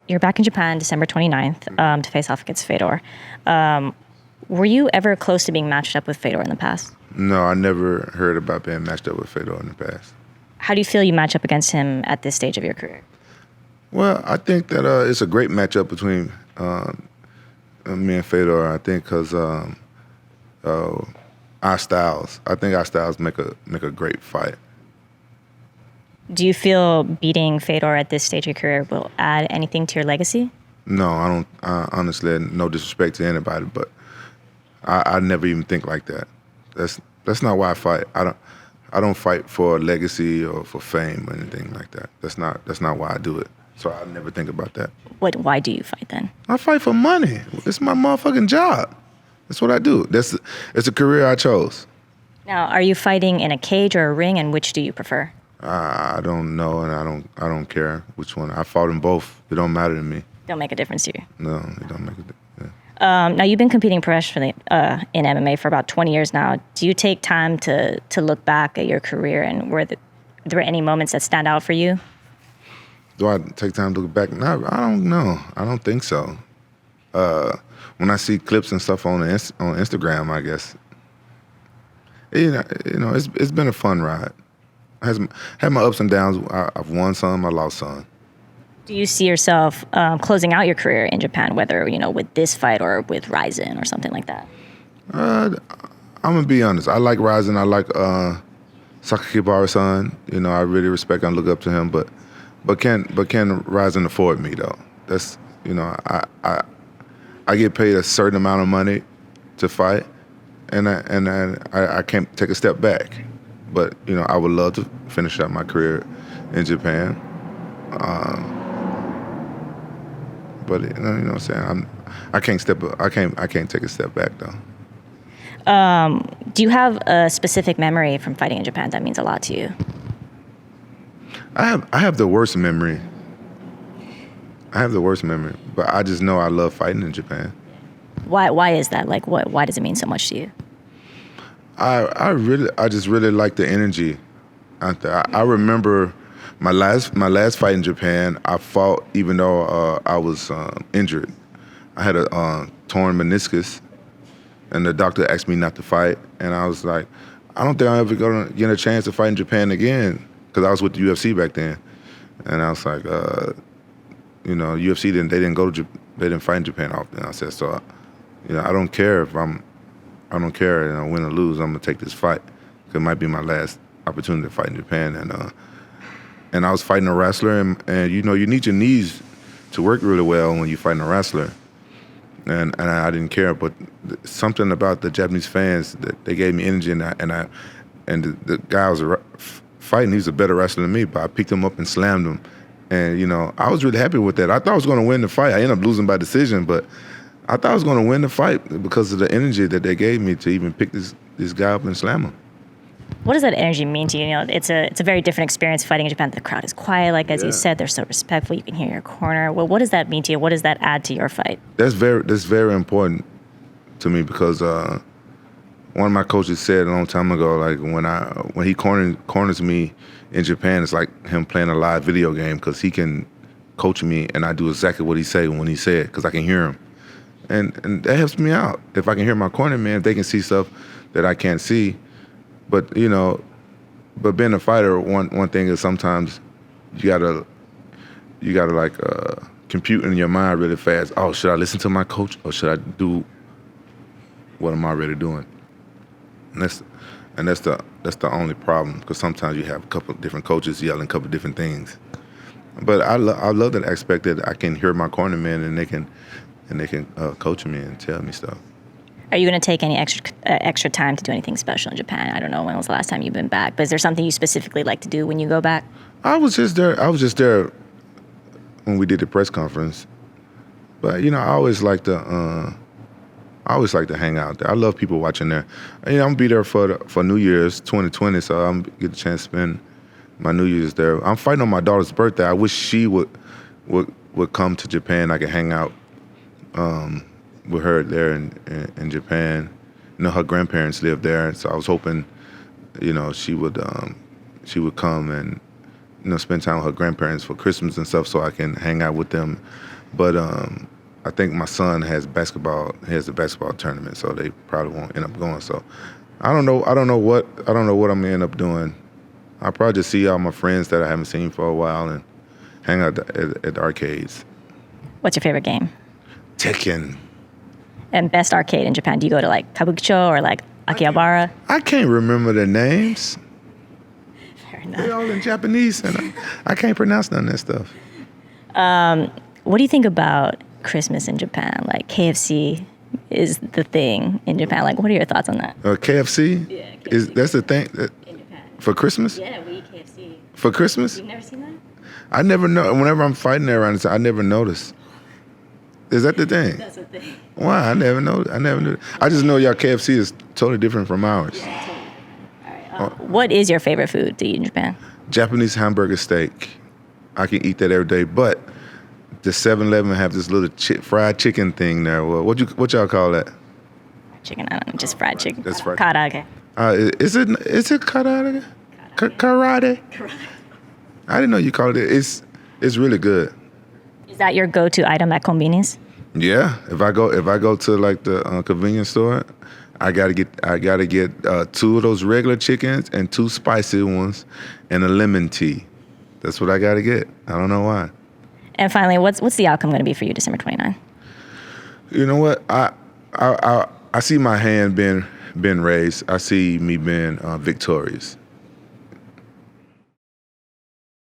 you're back in Japan December 29th to face off against Fedor. Were you ever close to being matched up with Fedor in the past? No, I never heard about being matched up with Fedor in the past. How do you feel you match up against him at this stage of your career? Well, I think that it's a great matchup between me and Fedor. I think because our styles. I think our styles make a great fight. Do you feel beating Fedor at this stage of your career will add anything to your legacy? No, I don't. Honestly, no disrespect to anybody, but I never even think like that. That's not why I fight. I don't fight for legacy or for fame or anything like that. That's not why I do it. So I never think about that. Why do you fight then? I fight for money. It's my motherfucking job. That's what I do. It's a career I chose. Now, are you fighting in a cage or a ring, and which do you prefer? I don't know, and I don't care which one. I fought in both. It don't matter to me. Don't make a difference to you. No, it don't make a difference. Yeah. Now, you've been competing professionally in MMA for about 20 years now. Do you take time to look back at your career, and were there any moments that stand out for you? Do I take time to look back? No, I don't know. I don't think so. When I see clips and stuff on Instagram, I guess, it's been a fun ride. Had my ups and downs. I've won some, I lost some. Do you see yourself closing out your career in Japan, whether with this fight or with Ryzen or something like that? I'm gonna be honest. I like Ryzen. I like Sakakibara-san. I really respect and look up to him. But can Ryzen afford me though? That's I get paid a certain amount of money to fight, and I can't take a step back. But I would love to finish out my career in Japan. But what I'm saying, I can't take a step back though. Do you have a specific memory from fighting in Japan that means a lot to you? I have the worst memory. But I just know I love fighting in Japan. Why is that? Like, why does it mean so much to you? I just really like the energy out there. I remember my last fight in Japan. I fought even though I was injured. I had a torn meniscus, and the doctor asked me not to fight. And I was like, I don't think I'm ever gonna get a chance to fight in Japan again, because I was with the UFC back then. And I was like, UFC they didn't fight in Japan often. I said, so, I don't care I don't care, win or lose. I'm gonna take this fight. It might be my last opportunity to fight in Japan, and I was fighting a wrestler, and you need your knees to work really well when you're fighting a wrestler, and I didn't care, but something about the Japanese fans, that they gave me energy, and the guy I was fighting, he was a better wrestler than me, but I picked him up and slammed him, and I was really happy with that. I thought I was gonna win the fight. I ended up losing by decision, but I thought I was going to win the fight because of the energy that they gave me to even pick this guy up and slam him. What does that energy mean to you? It's a very different experience fighting in Japan. The crowd is quiet, like as you said, they're so respectful. You can hear your corner. Well, what does that mean to you? What does that add to your fight? That's very important to me, because one of my coaches said a long time ago, like when he corners me in Japan, it's like him playing a live video game, because he can coach me and I do exactly what he say when he said, because I can hear him. And that helps me out. If I can hear my corner man, they can see stuff that I can't see. But but being a fighter, one thing is sometimes you gotta like compute in your mind really fast. Oh, should I listen to my coach, or should I do what I'm already doing? And that's the only problem, because sometimes you have a couple of different coaches yelling a couple of different things. But I love that aspect that I can hear my corner man, and they can coach me and tell me stuff. Are you going to take any extra time to do anything special in Japan? I don't know when was the last time you've been back, but is there something you specifically like to do when you go back? I was just there when we did the press conference. But I always like to hang out there. I love people watching there. I'm gonna be there for New Year's 2020, so I'm gonna get a chance to spend my New Year's there. I'm fighting on my daughter's birthday. I wish she would come to Japan. I could hang out with her there in Japan. Her grandparents live there, so I was hoping, she would come and spend time with her grandparents for Christmas and stuff, so I can hang out with them But I think my son has basketball. He has a basketball tournament, so they probably won't end up going. So I don't know. I don't know what I'm gonna end up doing. I'll probably just see all my friends that I haven't seen for a while and hang out at the arcades. What's your favorite game? Tekken. And best arcade in Japan? Do you go to like Kabukicho or like Akihabara? I can't remember the names. Fair enough. They're all in Japanese, and I can't pronounce none of that stuff. What do you think about Christmas in Japan? Like KFC is the thing in Japan. Like, what are your thoughts on that? KFC? Yeah, KFC. That's the thing In Japan. for Christmas? Yeah, we eat KFC. For Christmas? You've never seen that? I never know. Whenever I'm fighting there around, I never notice. Is that the thing? That's the thing. Why? I never know. I never knew. I just know y'all KFC is totally different from ours. Yeah, totally different. All right. What is your favorite food to eat in Japan? Japanese hamburger steak. I can eat that every day, but the 7-Eleven have this little fried chicken thing there. Well, what y'all call that? Chicken, I don't know, just fried chicken. That's fried. Karaage. Is it karate? Karate. I didn't know you called it. It's really good. Is that your go-to item at konbinis? Yeah. If I go to like the convenience store, I gotta get 2 of those regular chickens and 2 spicy ones and a lemon tea. That's what I gotta get. I don't know why. And finally, what's the outcome going to be for you December 29? You know what? I see my hand being raised. I see me being victorious.